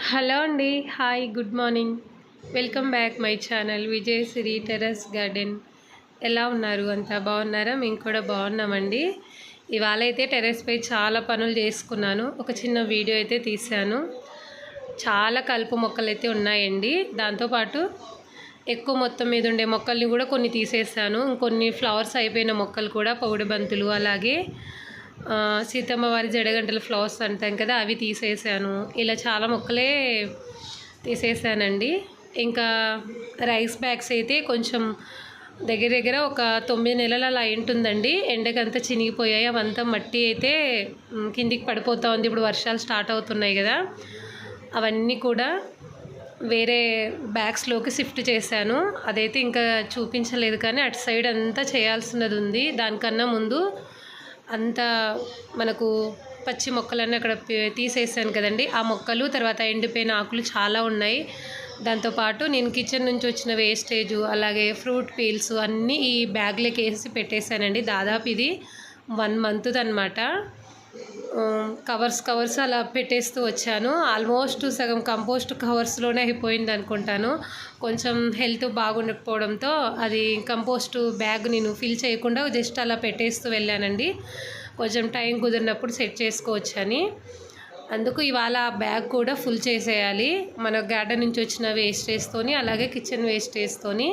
Hello అండి. Hi, good morning. Welcome back my channel Vijayashri terrace garden. ఎలా ఉన్నారు? అంతా బాగున్నారా? మేము కూడా బాగున్నామండి. ఇవాళ అయితే టెర్రస్పై చాలా పనులు చేసుకున్నాను. ఒక చిన్న వీడియో అయితే తీశాను. చాలా కలుపు మొక్కలు అయితే ఉన్నాయండి. దాంతోపాటు ఎక్కువ మొత్తం మీద ఉండే మొక్కల్ని కూడా కొన్ని తీసేసాను. ఇంకొన్ని ఫ్లవర్స్ అయిపోయిన మొక్కలు కూడా పౌడి బంతులు, అలాగే సీతమ్మ వారి జడగంటల ఫ్లవర్స్ అంటాం కదా, అవి తీసేసాను. ఇలా చాలా మొక్కలే తీసేసానండి. ఇంకా రైస్ బ్యాగ్స్ అయితే కొంచెం దగ్గర దగ్గర ఒక 9 నెలలు అలా ఉంటుందండి. ఎండకంతా చినిగిపోయాయి. అవంతా మట్టి అయితే కిందికి పడిపోతూ ఉంది. ఇప్పుడు వర్షాలు స్టార్ట్ అవుతున్నాయి కదా, అవన్నీ కూడా వేరే బ్యాగ్స్లోకి షిఫ్ట్ చేశాను. అదైతే ఇంకా చూపించలేదు, కానీ అటు సైడ్ అంతా చేయాల్సినది ఉంది. దానికన్నా ముందు అంతా మనకు పచ్చి మొక్కలన్నీ అక్కడ తీసేసాను కదండి. ఆ మొక్కలు, తర్వాత ఎండిపోయిన ఆకులు చాలా ఉన్నాయి. దాంతోపాటు నేను కిచెన్ నుంచి వచ్చిన వేస్టేజు, అలాగే ఫ్రూట్ పీల్స్ అన్నీ ఈ బ్యాగ్లోకి వేసి పెట్టేశానండి. దాదాపు ఇది 1 మంత్ అనమాట. కవర్స్ అలా పెట్టేస్తూ వచ్చాను. ఆల్మోస్ట్ సగం కంపోస్ట్ కవర్స్లోనే అయిపోయింది అనుకుంటాను. కొంచెం హెల్త్ బాగుండకపోవడంతో అది కంపోస్ట్ బ్యాగ్ నేను ఫిల్ చేయకుండా జస్ట్ అలా పెట్టేస్తూ వెళ్ళానండి. కొంచెం టైం కుదిరినప్పుడు సెట్ చేసుకోవచ్చని. అందుకు ఇవాళ ఆ బ్యాగ్ కూడా ఫుల్ చేసేయాలి. మన గార్డెన్ నుంచి వచ్చిన వేస్టేజ్తోని, అలాగే కిచెన్ వేస్టేజ్తోని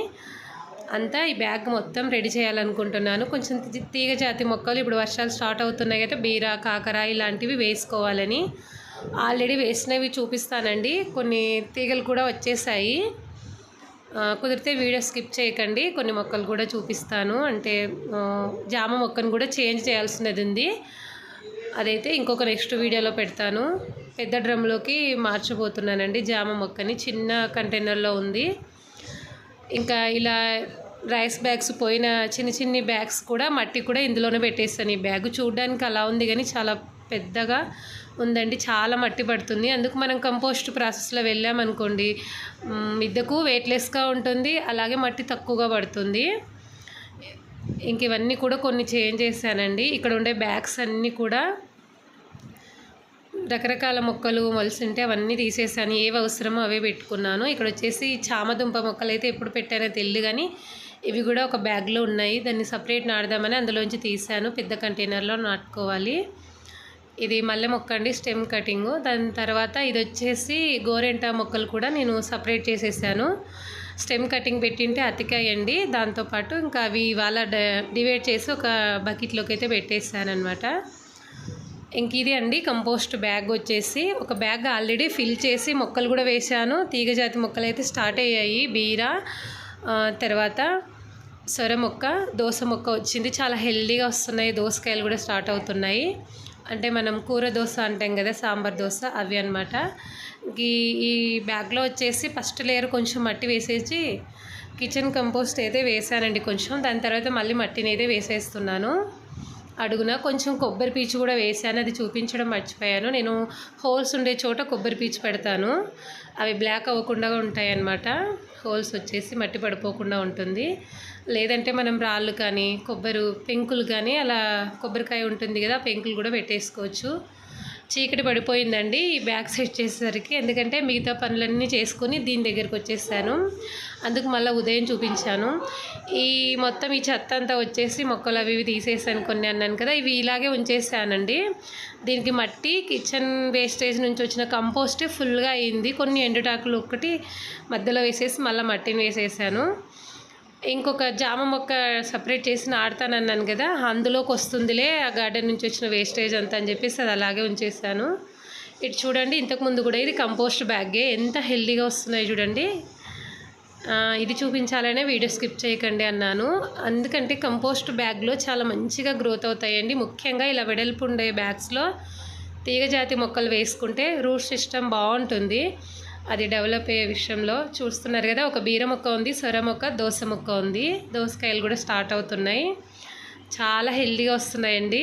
అంతా ఈ బ్యాగ్ మొత్తం రెడీ చేయాలనుకుంటున్నాను. కొంచెం తీగ జాతి మొక్కలు ఇప్పుడు వర్షాలు స్టార్ట్ అవుతున్నాయి కదా, బీర, కాకర ఇలాంటివి వేసుకోవాలని. ఆల్రెడీ వేసినవి చూపిస్తానండి. కొన్ని తీగలు కూడా వచ్చేసాయి. కుదిరితే వీడియో స్కిప్ చేయకండి. కొన్ని మొక్కలు కూడా చూపిస్తాను. అంటే జామ మొక్కను కూడా చేంజ్ చేయాల్సినది ఉంది. అదైతే ఇంకొక నెక్స్ట్ వీడియోలో పెడతాను. పెద్ద డ్రమ్లోకి మార్చబోతున్నానండి జామ మొక్కని. చిన్న కంటైనర్లో ఉంది. ఇంకా ఇలా రైస్ బ్యాగ్స్ పోయిన చిన్ని బ్యాగ్స్ కూడా మట్టి కూడా ఇందులోనే పెట్టేస్తాను. ఈ బ్యాగ్ చూడడానికి అలా ఉంది, కానీ చాలా పెద్దగా ఉందండి. చాలా మట్టి పడుతుంది. అందుకు మనం కంపోస్ట్ ప్రాసెస్లో వెళ్ళామనుకోండి, మిద్దకు వెయిట్లెస్గా ఉంటుంది, అలాగే మట్టి తక్కువగా పడుతుంది. ఇంక ఇవన్నీ కూడా కొన్ని చేంజ్ చేశానండి. ఇక్కడ ఉండే బ్యాగ్స్ అన్నీ కూడా రకరకాల మొక్కలు మొలిసింటే అవన్నీ తీసేసాను. ఏవి అవసరమో అవే పెట్టుకున్నాను. ఇక్కడ వచ్చేసి చామదుంప మొక్కలు అయితే ఎప్పుడు పెట్టానో తెలియదు, కానీ ఇవి కూడా ఒక బ్యాగ్లో ఉన్నాయి. దాన్ని సపరేట్ నాటుదామని అందులోంచి తీసాను. పెద్ద కంటైనర్లో నాటుకోవాలి. ఇది మల్లె మొక్క అండి, స్టెమ్ కటింగు. దాని తర్వాత ఇది వచ్చేసి గోరెంటా మొక్కలు కూడా నేను సపరేట్ చేసేసాను. స్టెమ్ కటింగ్ పెట్టింటే అతికాయండి. దాంతోపాటు ఇంకా అవి ఇవాళ డివైడ్ చేసి ఒక బకెట్లోకి అయితే పెట్టేసాను అనమాట. ఇంక ఇది అండి కంపోస్ట్ బ్యాగ్ వచ్చేసి. ఒక బ్యాగ్ ఆల్రెడీ ఫిల్ చేసి మొక్కలు కూడా వేశాను. తీగజాతి మొక్కలు అయితే స్టార్ట్ అయ్యాయి. బీర, తర్వాత సొర మొక్క, దోస మొక్క వచ్చింది. చాలా హెల్దీగా వస్తున్నాయి. దోసకాయలు కూడా స్టార్ట్ అవుతున్నాయి. అంటే మనం కూర దోశ అంటాం కదా, సాంబార్ దోశ, అవి అనమాట. ఈ బ్యాగ్లో వచ్చేసి ఫస్ట్ లేయర్ కొంచెం మట్టి వేసేసి కిచెన్ కంపోస్ట్ అయితే వేసానండి కొంచెం. దాని తర్వాత మళ్ళీ మట్టిని అయితే వేసేస్తున్నాను. అడుగున కొంచెం కొబ్బరి పీచు కూడా వేసాను. అది చూపించడం మర్చిపోయాను. నేను హోల్స్ ఉండే చోట కొబ్బరి పీచు పెడతాను. అవి బ్లాక్ అవ్వకుండా ఉంటాయి అన్నమాట. హోల్స్ వచ్చేసి మట్టి పడిపోకుండా ఉంటుంది. లేదంటే మనం రాళ్ళు కానీ పెంకులు కానీ, అలా కొబ్బరికాయ ఉంటుంది కదా, పెంకులు కూడా పెట్టేసుకోవచ్చు. చీకటి పడిపోయిందండి ఈ బ్యాగ్ సెట్ చేసేసరికి. ఎందుకంటే మిగతా పనులన్నీ చేసుకొని దీని దగ్గరికి వచ్చేసాను. అందుకు మళ్ళీ ఉదయం చూపించాను. ఈ మొత్తం ఈ చెత్త అంతా వచ్చేసి మొక్కలు అవి ఇవి తీసేసాను కొన్ని అన్నాను కదా, ఇవి ఇలాగే ఉంచేసానండి. దీనికి మట్టి కిచెన్ వేస్టేజ్ నుంచి వచ్చిన కంపోస్టే ఫుల్గా అయింది. కొన్ని ఎండుటాకులు ఒక్కటి మధ్యలో వేసేసి మళ్ళీ మట్టిని వేసేసాను. ఇంకొక జామ మొక్క సపరేట్ చేసి నాటుతానన్నాను కదా, అందులోకి వస్తుందిలే ఆ గార్డెన్ నుంచి వచ్చిన వేస్టేజ్ అంతా అని చెప్పేసి అది అలాగే ఉంచేసాను. ఇటు చూడండి, ఇంతకుముందు కూడా ఇది కంపోస్ట్ బ్యాగే. ఎంత హెల్దీగా వస్తున్నాయి చూడండి. ఇది చూపించాలనే వీడియో స్కిప్ చేయకండి అన్నాను. ఎందుకంటే కంపోస్ట్ బ్యాగ్లో చాలా మంచిగా గ్రోత్ అవుతాయండి. ముఖ్యంగా ఇలా వెడల్పు ఉండే బ్యాగ్స్లో తీగజాతి మొక్కలు వేసుకుంటే రూట్ సిస్టమ్ బాగుంటుంది. అది డెవలప్ అయ్యే విషయంలో చూస్తున్నారు కదా, ఒక బీర మొక్క ఉంది, సొర మొక్క, దోస మొక్క ఉంది. దోసకాయలు కూడా స్టార్ట్ అవుతున్నాయి. చాలా హెల్దీగా వస్తున్నాయండి.